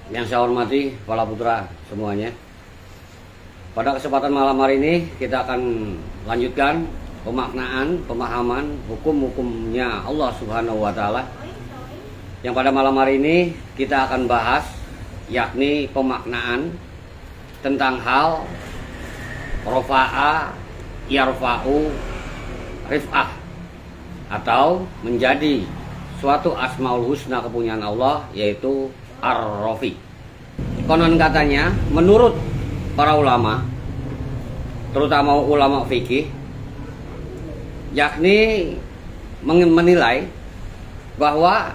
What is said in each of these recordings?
Yang saya hormati kepala putra semuanya. Pada kesempatan malam hari ini kita akan lanjutkan pemaknaan, pemahaman hukum-hukumnya Allah Subhanahu wa taala. Yang pada malam hari ini kita akan bahas yakni pemaknaan tentang hal rofa'a, yarfa'u, rif'ah atau menjadi suatu asmaul husna kepunyaan Allah, yaitu Ar-Rafi. Konon katanya menurut para ulama, terutama ulama fikih, yakni menilai bahwa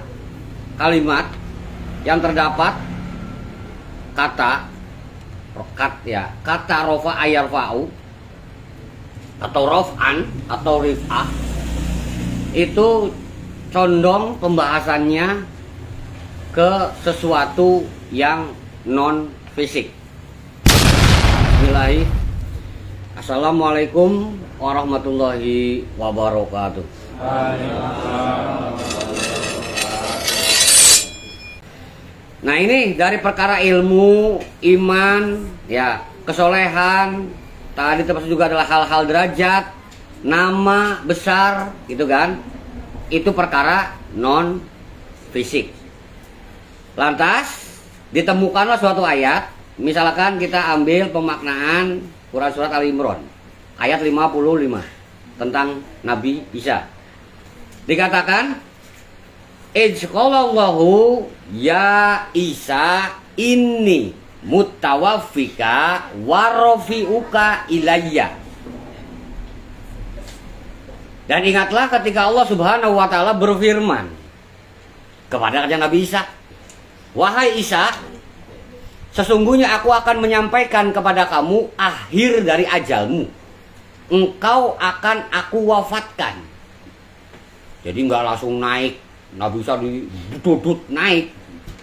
kalimat yang terdapat kata rofa ayarfa'u atau rof'an atau rif'ah itu condong pembahasannya ke sesuatu yang non fisik. Bismillahirrahmanirrahim. Assalamualaikum warahmatullahi wabarakatuh. Nah, ini dari perkara ilmu, iman, ya, kesolehan. Tadi termasuk juga adalah hal-hal derajat, nama besar, gitu kan? Itu perkara non fisik. Lantas ditemukanlah suatu ayat, misalkan kita ambil pemaknaan Quran surat Ali Imran ayat 55 tentang Nabi Isa. Dikatakan, Ijqalallahu ya Isa inni mutawaffika warofi'uka ilayya. Dan ingatlah ketika Allah Subhanahu wa taala berfirman kepada Nabi Isa, wahai Isa, sesungguhnya aku akan menyampaikan kepada kamu akhir dari ajalmu. Engkau akan aku wafatkan. Jadi nggak langsung naik, Nabi Isa didudut naik.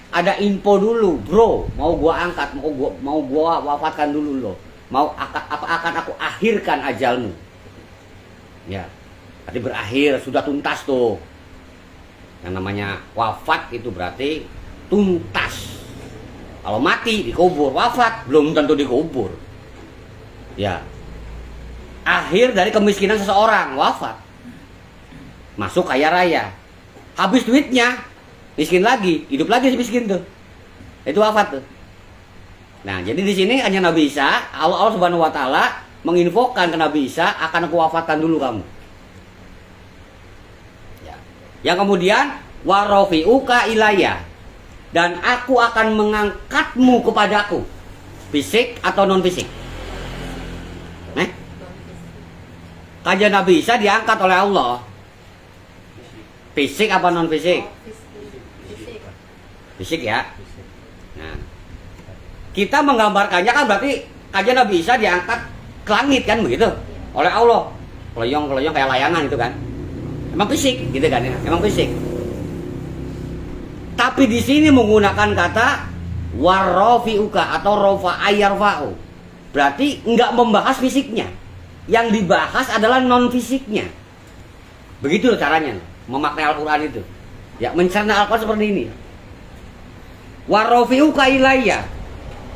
Ada info dulu, bro. Mau gua angkat, mau gua wafatkan dulu loh. Apa akan aku akhirkan ajalmu? Ya, tadi berakhir, sudah tuntas tuh. Yang namanya wafat itu berarti tuntas. Kalau mati dikubur, wafat belum tentu dikubur. Ya. Akhir dari kemiskinan seseorang, wafat. Masuk kaya raya. Habis duitnya, miskin lagi, hidup lagi miskin tuh. Itu wafat tuh. Nah, jadi di sini hanya Nabi Isa, Allah Subhanahu wa taala menginfokan ke Nabi Isa, akan aku wafatkan dulu kamu. Ya. Yang kemudian warofi'uka ilayya, dan aku akan mengangkatmu kepadaku, fisik atau non fisik. Kajian Nabi Isa diangkat oleh Allah. Fisik apa non fisik? Fisik ya. Nah, kita menggambarkannya kan berarti kajian Nabi Isa diangkat ke langit kan begitu oleh Allah. Keloyong kayak layangan itu kan. Emang fisik gitu kan ya? Emang fisik. Tapi di sini menggunakan kata warofi'uka atau rofa ayarfa'u. Berarti enggak membahas fisiknya. Yang dibahas adalah non fisiknya. Begitu caranya memaknai Al-Quran itu. Ya, mencerna Al-Quran seperti ini. Warofi'uka ilayya.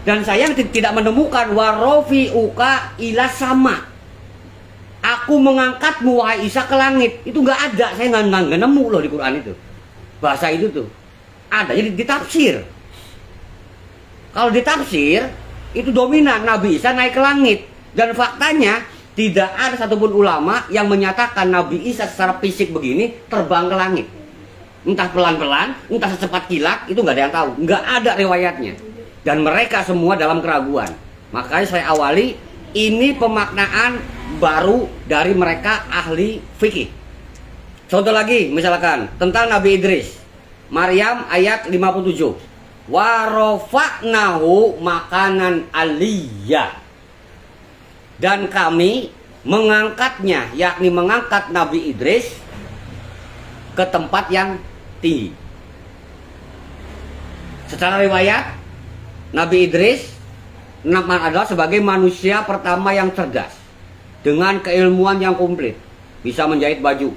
Dan saya tidak menemukan warofi'uka ila sama. Aku mengangkatmu wahai Isa ke langit. Itu enggak ada. Saya nggak nemu loh di Quran itu. Bahasa itu tuh. Ada, jadi ditafsir. Kalau ditafsir, itu dominan Nabi Isa naik ke langit. Dan faktanya, tidak ada satupun ulama yang menyatakan Nabi Isa secara fisik begini terbang ke langit. Entah pelan-pelan, entah secepat kilat, itu nggak ada yang tahu. Nggak ada riwayatnya. Dan mereka semua dalam keraguan. Makanya saya awali, ini pemaknaan baru dari mereka ahli fikih. Contoh lagi, misalkan tentang Nabi Idris. Maryam ayat 57. Warofa'nahu makanan aliyya. Dan kami mengangkatnya, yakni mengangkat Nabi Idris ke tempat yang tinggi. Secara riwayat, Nabi Idris adalah sebagai manusia pertama yang cerdas, dengan keilmuan yang komplit, bisa menjahit baju,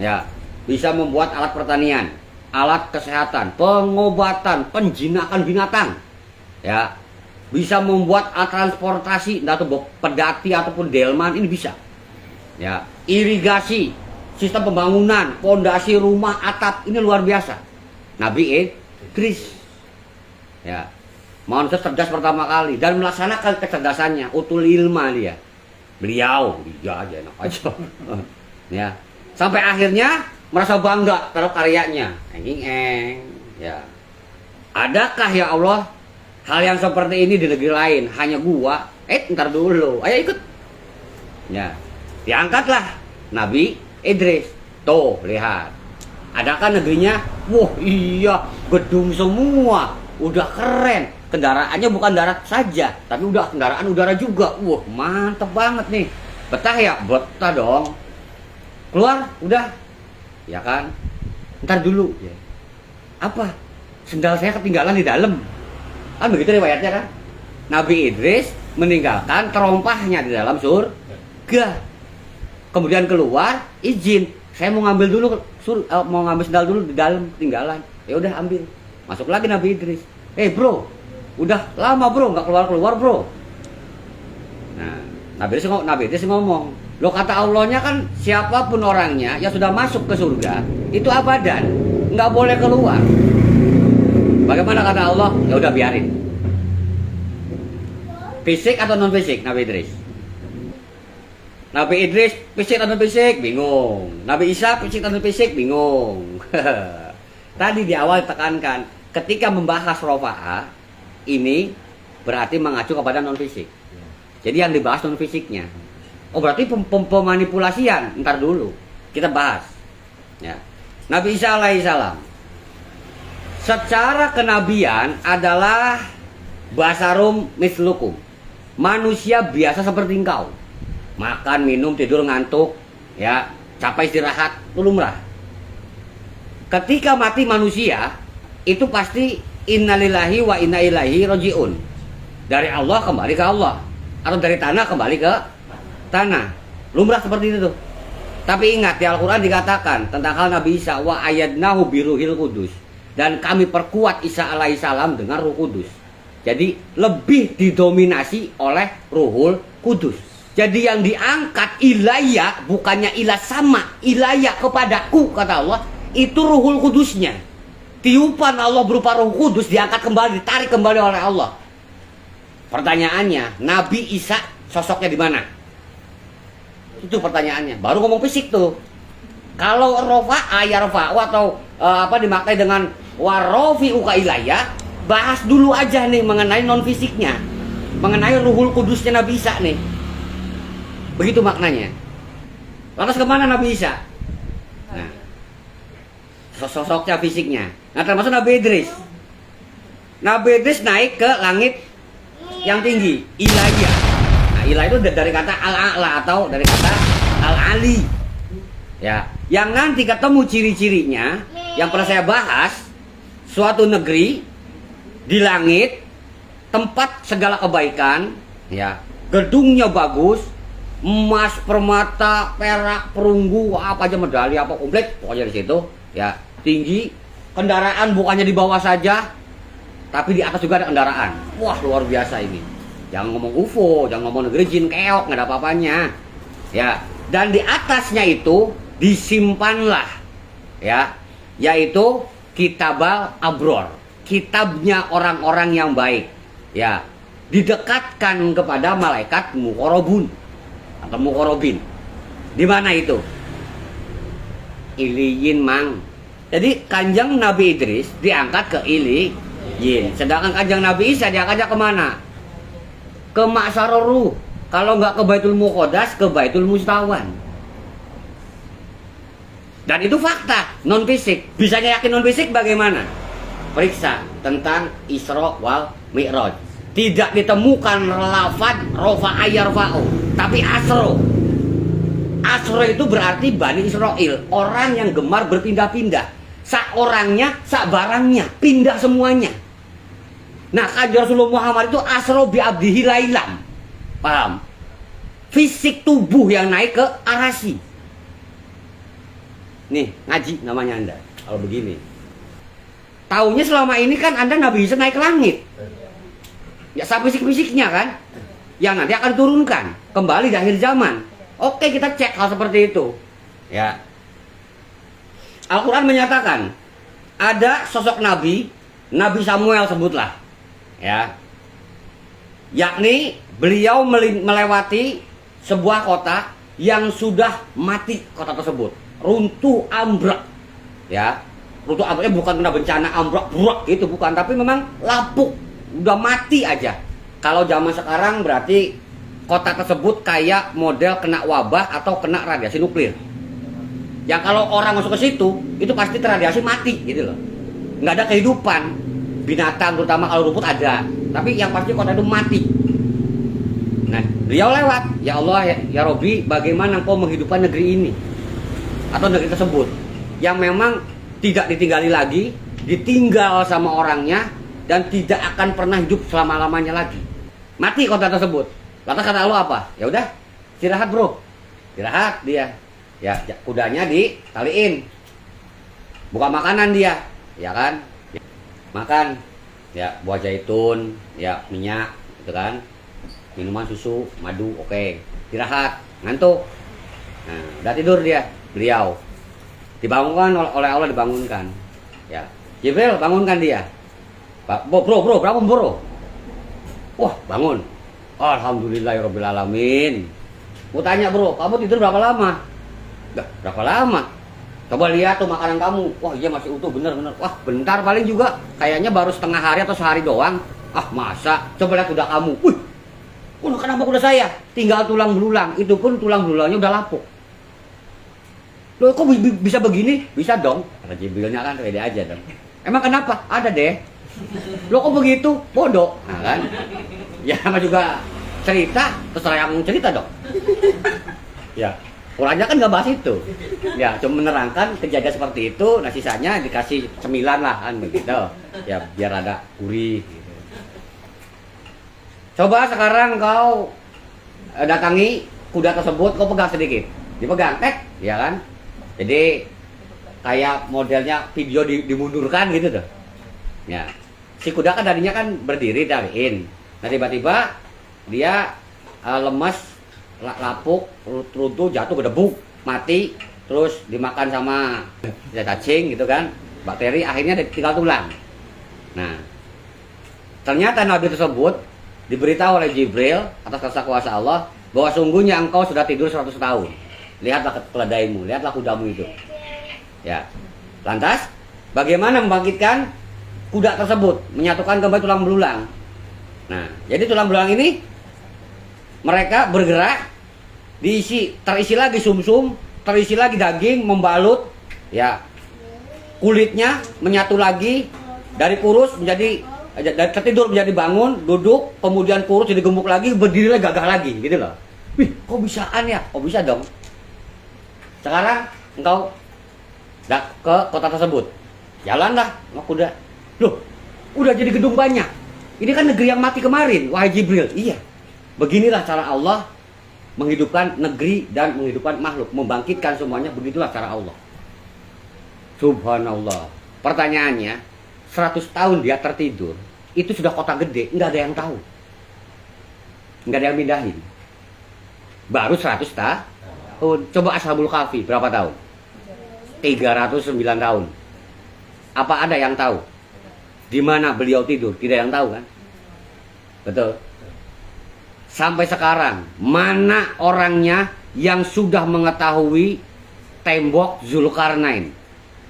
ya, bisa membuat alat pertanian, alat kesehatan, pengobatan, penjinakan binatang. Ya, bisa membuat transportasi, entah itu pedati ataupun delman, ini bisa. Ya, irigasi, sistem pembangunan, pondasi rumah, atap, ini luar biasa. Nabi Idris. Ya, manusia cerdas pertama kali dan melaksanakan kecerdasannya, utul ilma dia. Beliau, dia aja enak aja. Ya, sampai akhirnya merasa bangga terhadap karyanya. Ya. Adakah ya Allah hal yang seperti ini di negeri lain? Hanya gua? Ntar dulu. Ayo ikut. Ya. Diangkatlah Nabi Idris. Tuh, lihat. Adakah negerinya? Wah, iya, gedung semua. Udah keren. Kendaraannya bukan darat saja, tapi udah kendaraan udara juga. Wah, mantep banget nih. Betah ya? Betah dong. Keluar, udah. Ya kan? Ntar dulu. Ya. Apa? Sendal saya ketinggalan di dalam. Kan begitu riwayatnya kan? Nabi Idris meninggalkan terompahnya di dalam surga. Kemudian keluar, izin. Saya mau ngambil dulu, mau ngambil sendal dulu di dalam ketinggalan. Ya udah ambil. Masuk lagi Nabi Idris. Bro, udah lama bro nggak keluar bro. Nah, Nabi Idris ngomong, lo kata Allahnya kan siapapun orangnya yang sudah masuk ke surga itu abadan, nggak boleh keluar. Bagaimana kata Allah? Ya udah biarin. Fisik atau non fisik Nabi Idris? Nabi Idris fisik atau non fisik? Bingung. Nabi Isa fisik atau non fisik? Bingung. Tadi di awal tekankan, ketika membahas rofa'ah ini berarti mengacu kepada non fisik. Jadi yang dibahas non fisiknya. Oh berarti pemanipulasian. Ntar dulu kita bahas. Ya. Nabi Isa alaihissalam secara kenabian adalah basarum mislukum, manusia biasa seperti engkau, makan, minum, tidur, ngantuk, ya, capek istirahat, itu lumrah. Ketika mati manusia itu pasti innalillahi wa inna ilaihi rajiun, dari Allah kembali ke Allah, atau dari tanah kembali ke tanah, lumrah seperti itu tuh. Tapi ingat di Al-Quran dikatakan tentang hal Nabi Isa, wa ayyadnahu biruhil kudus, dan kami perkuat Isa alaihissalam dengan Ruh Kudus. Jadi lebih didominasi oleh Ruhul Kudus. Jadi yang diangkat ilayya bukannya ilah sama, ilayya kepadaku kata Allah, itu Ruhul Kudusnya. Tiupan Allah berupa Ruh Kudus diangkat kembali, ditarik kembali oleh Allah. Pertanyaannya, Nabi Isa sosoknya di mana? Itu pertanyaannya. Baru ngomong fisik tuh. Kalau rofa'a ya rofa'u atau dimaknai dengan warofi'uka ilayya, bahas dulu aja nih mengenai non fisiknya, mengenai Ruhul Kudusnya Nabi Isa nih. Begitu maknanya. Lantas kemana Nabi Isa? Nah, sosoknya fisiknya. Nah termasuk Nabi Idris. Nabi Idris naik ke langit yang tinggi, ilayya. Nah ilayya itu dari kata al-a'la atau dari kata al-ali. Ya, yang nanti ketemu ciri-cirinya yang pernah saya bahas, suatu negeri di langit, tempat segala kebaikan, ya, gedungnya bagus, emas, permata, perak, perunggu, apa aja medali, apa komplit, pokoknya di situ, ya, tinggi, kendaraan bukannya di bawah saja, tapi di atas juga ada kendaraan. Wah luar biasa ini. Jangan ngomong UFO, jangan ngomong negeri jin keok, nggak ada apa-apanya, ya. Dan di atasnya itu disimpanlah, ya, yaitu kitabal abror, kitabnya orang-orang yang baik, ya, didekatkan kepada malaikat muqarrabun atau muqarrabin. Di mana itu? Iliyin, Mang. Jadi kanjeng Nabi Idris diangkat ke Iliyin, sedangkan kanjeng Nabi Isa diangkatnya kemana? Ke Ma'syarur Ruh. Kalau nggak ke Baitul Muqaddas, ke Baitul Mustawan. Dan itu fakta, non fisik. Bisanya yakin non fisik bagaimana? Periksa tentang Isra wal Mi'raj. Tidak ditemukan lafaz rofa'a yarfa'u, tapi asro. Asro itu berarti Bani Israel, orang yang gemar berpindah-pindah. Sak orangnya, sak barangnya, pindah semuanya. Nah, kanjeng Rasulullah Muhammad itu asro bi abdihi lailam. Paham? Fisik tubuh yang naik ke arasi. Nih, ngaji namanya Anda. Kalau begini. Taunya selama ini kan Anda Nabi Isa naik ke langit. Ya sampai fisik-fisiknya kan. Yang nanti akan diturunkan kembali di akhir zaman. Oke, kita cek hal seperti itu. Ya. Al-Quran menyatakan ada sosok Nabi Samuel sebutlah. Ya. Yakni beliau melewati sebuah kota yang sudah mati kota tersebut. Runtuh ambruk. Ya. Runtuh ambruknya bukan kena bencana ambruk gitu bukan, tapi memang lapuk, udah mati aja. Kalau zaman sekarang berarti kota tersebut kayak model kena wabah atau kena radiasi nuklir. Yang kalau orang masuk ke situ, itu pasti terradiasi mati gitu loh. Nggak ada kehidupan. Binatang terutama kalau rumput ada. Tapi yang pasti kota itu mati. Nah, beliau lewat. Ya Allah, ya Robbi, bagaimana engkau menghidupkan negeri ini? Atau negeri tersebut. Yang memang tidak ditinggali lagi, ditinggal sama orangnya, dan tidak akan pernah hidup selama-lamanya lagi. Mati kota tersebut. Lantas kata Allah apa? Ya udah, istirahat bro. Istirahat dia. Ya, kudanya ditaliin. Buka makanan dia, ya kan? Makan. Ya, buah zaitun, ya minyak, gitu kan? Minuman susu, madu, oke. Istirahat, ngantuk. Nah, udah tidur dia, beliau. Dibangunkan oleh Allah, dibangunkan. Ya, Jibril bangunkan dia. Bro, bangun bro. Wah, bangun. Alhamdulillahirabbil alamin. Mau tanya bro, kamu tidur berapa lama? Berapa lama? Coba lihat tuh makanan kamu. Wah iya masih utuh, bener. Wah bentar paling juga. Kayaknya baru setengah hari atau sehari doang. Ah masa? Coba lihat kuda kamu. Wih, kenapa kuda saya? Tinggal tulang belulang. Itu pun tulang belulangnya udah lapuk. Loh kok bisa begini? Bisa dong. Kata Jibrilnya kan pede aja dong. Emang kenapa? Ada deh. Loh kok begitu? Bodoh. Nah kan? Ya sama juga cerita, terserah yang cerita dong. Ya, Qurannya kan nggak bahas itu. Ya, cuma menerangkan kejadian seperti itu. Nah sisanya dikasih cemilan lah kan begitu. Ya biar ada gurih. Gitu. Coba sekarang kau datangi kuda tersebut, kau pegang sedikit. Dipegang, ya kan? Jadi kayak modelnya video dimundurkan gitu tuh. Ya, si kuda kan tadinya kan berdiri taliin. Nah tiba-tiba dia lemas, lapuk, runtuh, jatuh gedebuk, mati, terus dimakan sama cacing gitu kan, bakteri, akhirnya tinggal tulang. Nah, ternyata Nabi tersebut diberitahu oleh Jibril atas kuasa Allah bahwa sungguhnya engkau sudah tidur 100 tahun. Lihatlah keledaimu, lihatlah kudamu itu. Ya, lantas bagaimana membangkitkan kuda tersebut, menyatukan kembali tulang belulang. Nah, jadi tulang belulang ini mereka bergerak, terisi lagi sumsum, terisi lagi daging, membalut, ya kulitnya menyatu lagi dari kurus menjadi dari tertidur menjadi bangun, duduk, kemudian kurus jadi gemuk lagi, berdiri lagi, gagah lagi, gitu loh. Wih, kok bisaan ya? Oh bisa dong. Sekarang engkau ke kota tersebut, jalanlah sama kuda. Loh, udah jadi gedung banyak. Ini kan negeri yang mati kemarin, wahai Jibril. Iya, beginilah cara Allah menghidupkan negeri dan menghidupkan makhluk, membangkitkan semuanya. Begitulah cara Allah. Subhanallah. Pertanyaannya, 100 tahun dia tertidur, itu sudah kota gede, nggak ada yang tahu, nggak ada yang mindahin. Baru 100 tahun. Coba Ashabul Kahfi berapa tahun? 309 tahun. Apa ada yang tahu di mana beliau tidur? Tidak yang tahu kan? Betul. Sampai sekarang mana orangnya yang sudah mengetahui tembok Zulkarnain,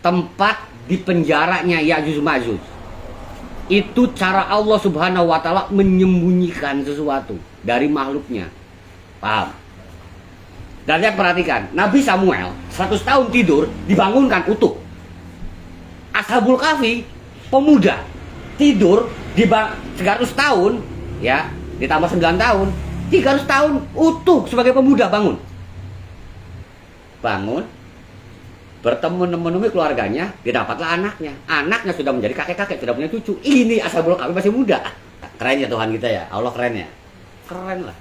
tempat di penjaranya Ya'juj Ma'juj? Itu cara Allah Subhanahu wa taala menyembunyikan sesuatu dari makhluknya. Paham? Dan lihat, perhatikan, Nabi Samuel 100 tahun tidur, dibangunkan utuh. Ashabul Kahfi pemuda tidur di 300 tahun, ya, ditambah 9 tahun, 300 tahun utuh sebagai pemuda bangun, bertemu menemui keluarganya, didapatlah anaknya sudah menjadi kakek-kakek, sudah punya cucu. Ini Ashabul Kahfi masih muda. Keren ya Tuhan kita ya, Allah keren ya, keren lah.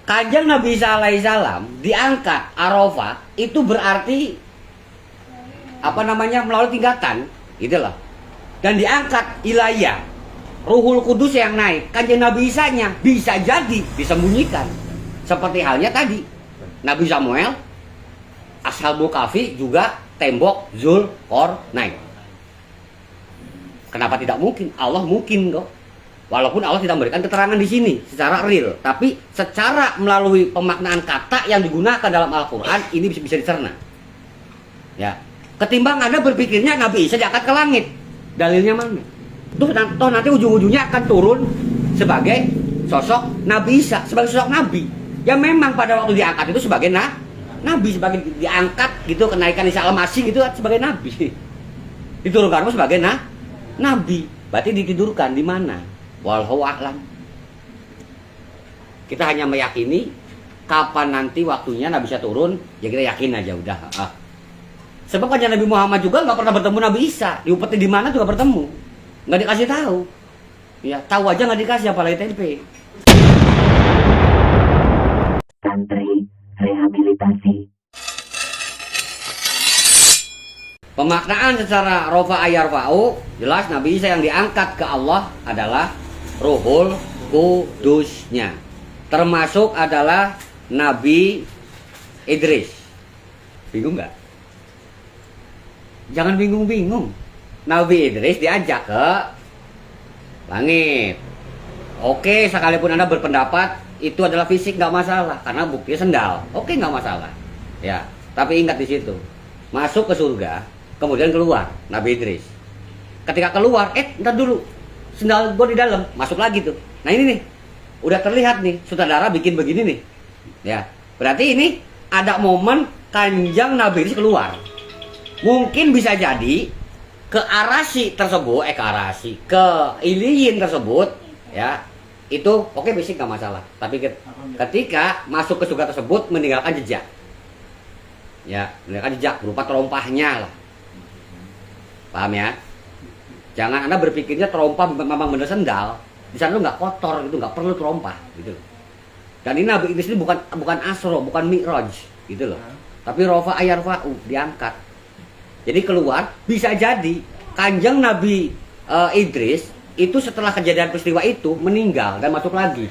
Kanjeng Nabi Isa alaihissalam diangkat Arafah, itu berarti apa namanya, melalui tingkatan, itulah. dan diangkat ilayah. Ruhul Kudus yang naik, Kanjeng Nabi Isa-nya bisa jadi disembunyikan. Seperti halnya tadi, Nabi Samuel, Ashabul Kahfi juga tembok Zulkarnain. Kenapa tidak mungkin? Allah mungkin kok. Walaupun Allah tidak memberikan keterangan di sini secara real, tapi secara melalui pemaknaan kata yang digunakan dalam Al-Quran ini bisa dicerna. Ya, ketimbang Anda berpikirnya Nabi Isa diangkat ke langit, dalilnya mana? Tuh nanti ujung-ujungnya akan turun sebagai sosok Nabi Isa, sebagai sosok Nabi. Ya memang pada waktu diangkat itu sebagai Nabi, sebagai diangkat gitu, kenaikan Isa Al-Masih gitu sebagai Nabi. Diturunkan sebagai Nabi. Berarti ditidurkan di mana? Wallahu a'lam. Kita hanya meyakini kapan nanti waktunya Nabi Isa turun, ya kita yakin aja udah. Sebab kan Nabi Muhammad juga nggak pernah bertemu Nabi Isa, diupetin di mana juga bertemu. Nggak dikasih tahu, ya tahu aja nggak dikasih, apalagi tempe. Santri rehabilitasi. Pemaknaan secara rofa ayarfa'u, jelas Nabi Isa yang diangkat ke Allah adalah Ruhul Kudusnya, termasuk adalah Nabi Idris. Bingung nggak? Jangan bingung-bingung. Nabi Idris diajak ke langit. Oke, sekalipun Anda berpendapat itu adalah fisik, nggak masalah, karena buktinya sendal. Oke, nggak masalah. Ya, tapi ingat di situ, masuk ke surga, kemudian keluar Nabi Idris. Ketika keluar, ntar dulu, sendal gue di dalam, masuk lagi tuh. Nah ini nih, udah terlihat nih, sutradara bikin begini nih. Ya, berarti ini ada momen Kanjeng Nabi Idris keluar. Mungkin bisa jadi ke arasi tersebut, ke iliyin tersebut, ya itu oke, fisik nggak masalah. Tapi ketika masuk ke surga tersebut meninggalkan jejak, ya meninggalkan jejak berupa terompahnya lah. Paham ya? Jangan Anda berpikirnya terompah memang bener sendal, di sana lu nggak kotor gitu, nggak perlu terompah gitu. Dan ini Nabi Idris ini bukan asro, bukan mi'raj gitu loh. Tapi rofa ayarfa'u, diangkat. Jadi keluar, bisa jadi Kanjeng Nabi Idris itu setelah kejadian peristiwa itu meninggal dan masuk lagi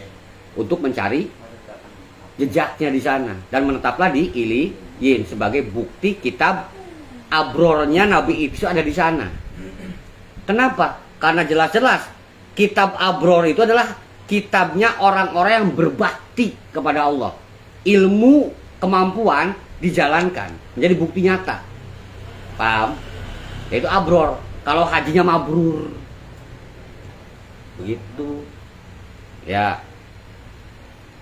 untuk mencari jejaknya di sana dan menetaplah di Iliyin sebagai bukti kitab abrornya Nabi Idris ada di sana. Kenapa? Karena jelas-jelas kitab abror itu adalah kitabnya orang-orang yang berbakti kepada Allah. Ilmu, kemampuan dijalankan menjadi bukti nyata. Paham? Yaitu abror. Kalau hajinya mabrur, begitu. Ya.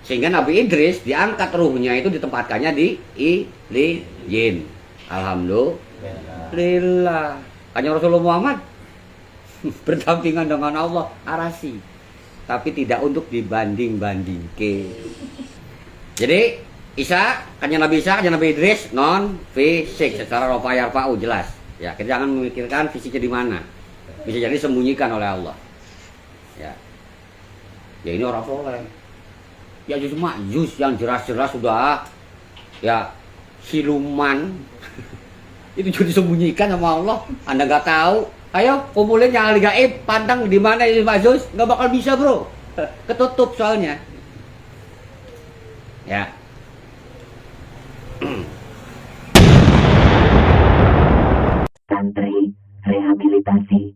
Sehingga Nabi Idris diangkat ruhnya itu ditempatkannya di Iliyin. Alhamdulillah. Kanjeng Rasulullah Muhammad berdampingan dengan Allah arasi, tapi tidak untuk dibanding-bandingke. Jadi Isa, Kanjeng Nabi Isa, Kanjeng Nabi Idris non fisik secara rofa yarfa'u jelas. Ya, kita jangan memikirkan fisiknya di mana. Bisa jadi disembunyikan oleh Allah. Ya. Ya ini orang soleh. Ya justru Ma'juz yang jelas-jelas sudah ya siluman. Itu juga disembunyikan sama Allah. Anda nggak tahu. Ayo kumpulin yang ahli gaib, pantang di mana ini Ma'juz, nggak bakal bisa, Bro. Ketutup soalnya. Ya. Santri rehabilitasi.